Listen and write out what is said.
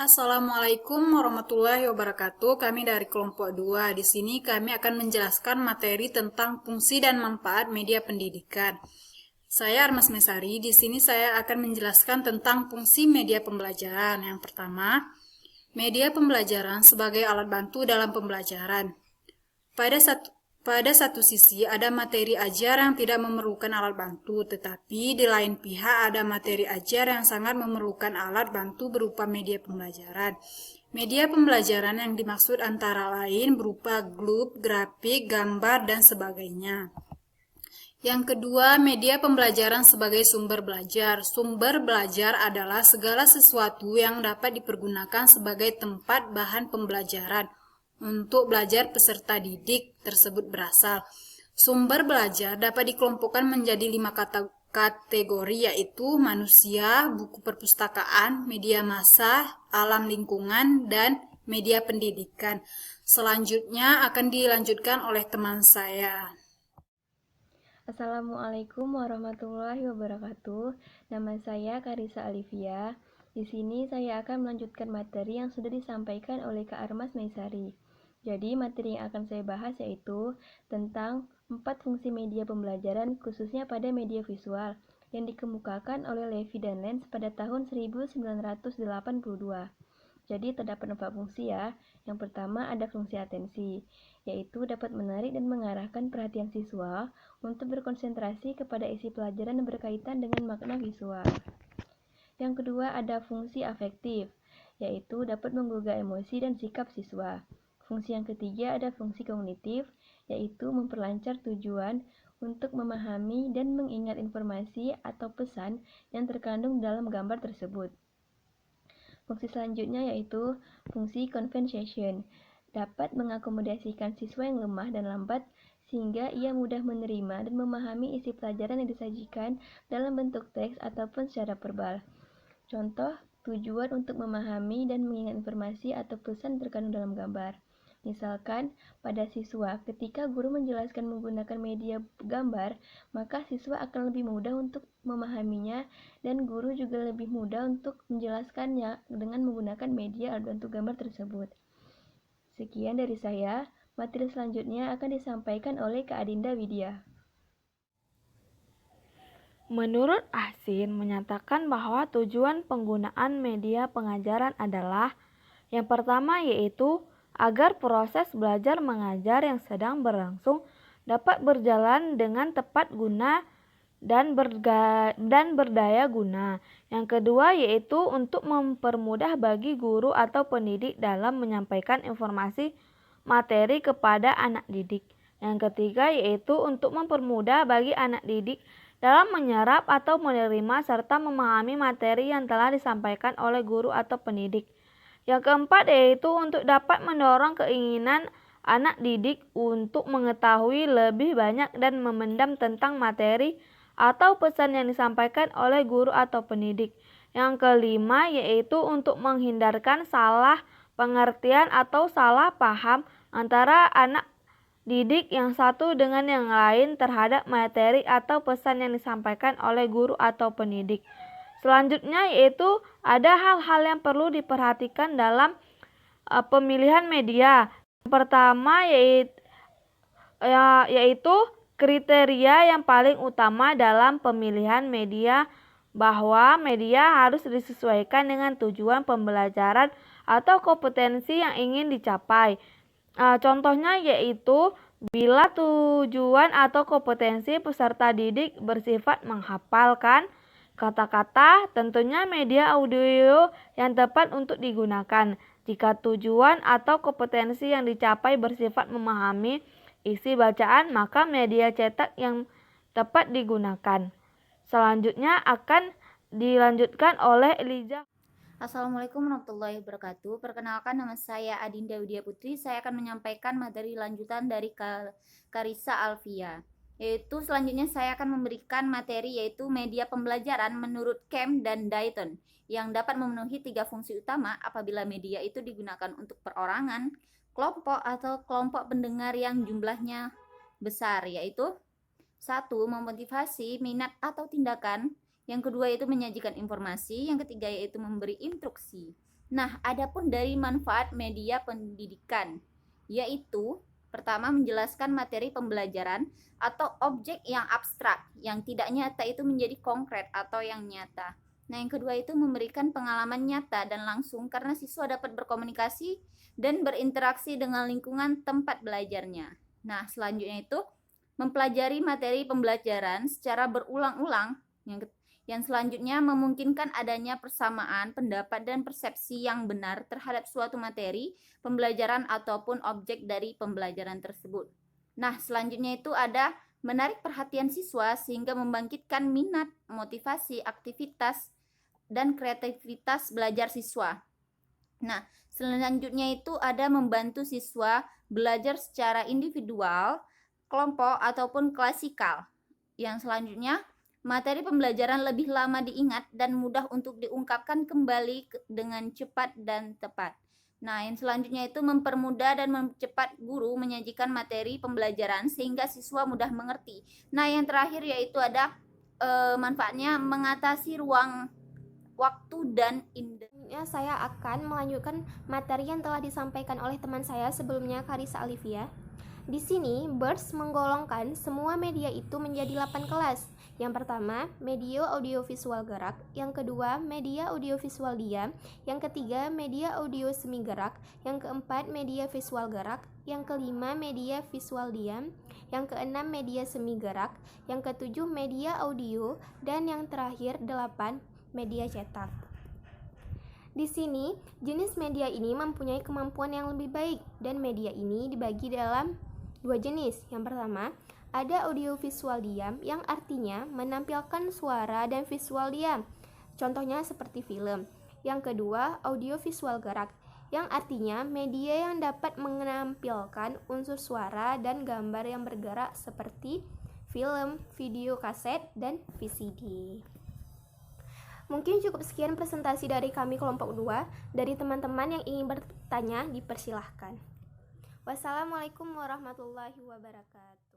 Assalamualaikum warahmatullahi wabarakatuh. Kami dari kelompok 2. Di sini kami akan menjelaskan materi tentang fungsi dan manfaat media pendidikan. Saya Armas Mesari. Di sini saya akan menjelaskan tentang fungsi media pembelajaran. Yang pertama, media pembelajaran sebagai alat bantu dalam pembelajaran. Pada satu sisi ada materi ajar yang tidak memerlukan alat bantu, tetapi di lain pihak ada materi ajar yang sangat memerlukan alat bantu berupa media pembelajaran. Media pembelajaran yang dimaksud antara lain berupa glub, grafik, gambar, dan sebagainya. Yang kedua, media pembelajaran sebagai sumber belajar. Sumber belajar adalah segala sesuatu yang dapat dipergunakan sebagai tempat bahan pembelajaran untuk belajar peserta didik tersebut berasal. Sumber belajar dapat dikelompokkan menjadi 5 kategori, yaitu manusia, buku perpustakaan, media massa, alam lingkungan, dan media pendidikan. Selanjutnya akan dilanjutkan oleh teman saya. Assalamualaikum warahmatullahi wabarakatuh. Nama saya Karisa Alivia. Di sini saya akan melanjutkan materi yang sudah disampaikan oleh Kak Armas Maisari. Jadi materi yang akan saya bahas yaitu tentang 4 fungsi media pembelajaran khususnya pada media visual yang dikemukakan oleh Levy dan Lenz pada tahun 1982. Jadi terdapat 4 fungsi ya. Yang pertama ada fungsi atensi, yaitu dapat menarik dan mengarahkan perhatian siswa untuk berkonsentrasi kepada isi pelajaran yang berkaitan dengan makna visual. Yang kedua ada fungsi afektif, yaitu dapat menggugah emosi dan sikap siswa. Fungsi yang ketiga ada fungsi kognitif, yaitu memperlancar tujuan untuk memahami dan mengingat informasi atau pesan yang terkandung dalam gambar tersebut. Fungsi selanjutnya yaitu fungsi conversation, dapat mengakomodasikan siswa yang lemah dan lambat sehingga ia mudah menerima dan memahami isi pelajaran yang disajikan dalam bentuk teks ataupun secara verbal. Contoh, tujuan untuk memahami dan mengingat informasi atau pesan terkandung dalam gambar. Misalkan, pada siswa, ketika guru menjelaskan menggunakan media gambar, maka siswa akan lebih mudah untuk memahaminya dan guru juga lebih mudah untuk menjelaskannya dengan menggunakan media alat bantu gambar tersebut. Sekian dari saya, materi selanjutnya akan disampaikan oleh Kak Adinda Widya. Menurut Ahsin menyatakan bahwa tujuan penggunaan media pengajaran adalah yang pertama yaitu agar proses belajar mengajar yang sedang berlangsung dapat berjalan dengan tepat guna dan berdaya guna. Yang kedua yaitu untuk mempermudah bagi guru atau pendidik dalam menyampaikan informasi materi kepada anak didik. Yang ketiga yaitu untuk mempermudah bagi anak didik dalam menyerap atau menerima serta memahami materi yang telah disampaikan oleh guru atau pendidik. Yang keempat yaitu untuk dapat mendorong keinginan anak didik untuk mengetahui lebih banyak dan memendam tentang materi atau pesan yang disampaikan oleh guru atau pendidik. Yang kelima yaitu untuk menghindarkan salah pengertian atau salah paham antara anak didik yang satu dengan yang lain terhadap materi atau pesan yang disampaikan oleh guru atau pendidik. Selanjutnya yaitu ada hal-hal yang perlu diperhatikan dalam pemilihan media. Yang pertama yaitu kriteria yang paling utama dalam pemilihan media, bahwa media harus disesuaikan dengan tujuan pembelajaran atau kompetensi yang ingin dicapai. Contohnya yaitu bila tujuan atau kompetensi peserta didik bersifat menghafalkan kata-kata, tentunya media audio yang tepat untuk digunakan. Jika tujuan atau kompetensi yang dicapai bersifat memahami isi bacaan, maka media cetak yang tepat digunakan. Selanjutnya akan dilanjutkan oleh Eliza. Assalamualaikum warahmatullahi wabarakatuh. Perkenalkan, nama saya Adinda Widya Putri. Saya akan menyampaikan materi lanjutan dari Karisa Alvia. Yaitu selanjutnya saya akan memberikan materi yaitu media pembelajaran menurut Kemp dan Dayton yang dapat memenuhi 3 fungsi utama apabila media itu digunakan untuk perorangan, kelompok atau kelompok pendengar yang jumlahnya besar, yaitu 1. Memotivasi minat atau tindakan. Yang kedua yaitu menyajikan informasi, yang ketiga yaitu memberi instruksi. Nah, adapun dari manfaat media pendidikan, yaitu pertama menjelaskan materi pembelajaran atau objek yang abstrak, yang tidak nyata itu menjadi konkret atau yang nyata. Nah, yang kedua itu memberikan pengalaman nyata dan langsung karena siswa dapat berkomunikasi dan berinteraksi dengan lingkungan tempat belajarnya. Nah, selanjutnya itu mempelajari materi pembelajaran secara berulang-ulang. Yang selanjutnya memungkinkan adanya persamaan pendapat dan persepsi yang benar terhadap suatu materi pembelajaran ataupun objek dari pembelajaran tersebut. Nah, selanjutnya itu ada menarik perhatian siswa sehingga membangkitkan minat, motivasi, aktivitas, dan kreativitas belajar siswa. Nah, selanjutnya itu ada membantu siswa belajar secara individual, kelompok, ataupun klasikal. Yang selanjutnya, materi pembelajaran lebih lama diingat dan mudah untuk diungkapkan kembali dengan cepat dan tepat. Nah, yang selanjutnya itu mempermudah dan mempercepat guru menyajikan materi pembelajaran sehingga siswa mudah mengerti. Nah, yang terakhir yaitu ada manfaatnya mengatasi ruang waktu dan Saya akan melanjutkan materi yang telah disampaikan oleh teman saya sebelumnya, Karissa Alivia. Di sini, BERS menggolongkan semua media itu menjadi 8 kelas. Yang pertama, media audiovisual gerak. Yang kedua, media audiovisual diam. Yang ketiga, media audio semi gerak. Yang keempat, media visual gerak. Yang kelima, media visual diam. Yang keenam, media semi gerak. Yang ketujuh, media audio. Dan yang terakhir, 8, media cetak. Di sini, jenis media ini mempunyai kemampuan yang lebih baik dan media ini dibagi dalam 2 jenis. Yang pertama, ada audiovisual diam yang artinya menampilkan suara dan visual diam. Contohnya seperti film. Yang kedua, audiovisual gerak yang artinya media yang dapat menampilkan unsur suara dan gambar yang bergerak seperti film, video kaset, dan VCD. Mungkin cukup sekian presentasi dari kami kelompok 2. Dari teman-teman yang ingin bertanya, dipersilahkan. Wassalamualaikum warahmatullahi wabarakatuh.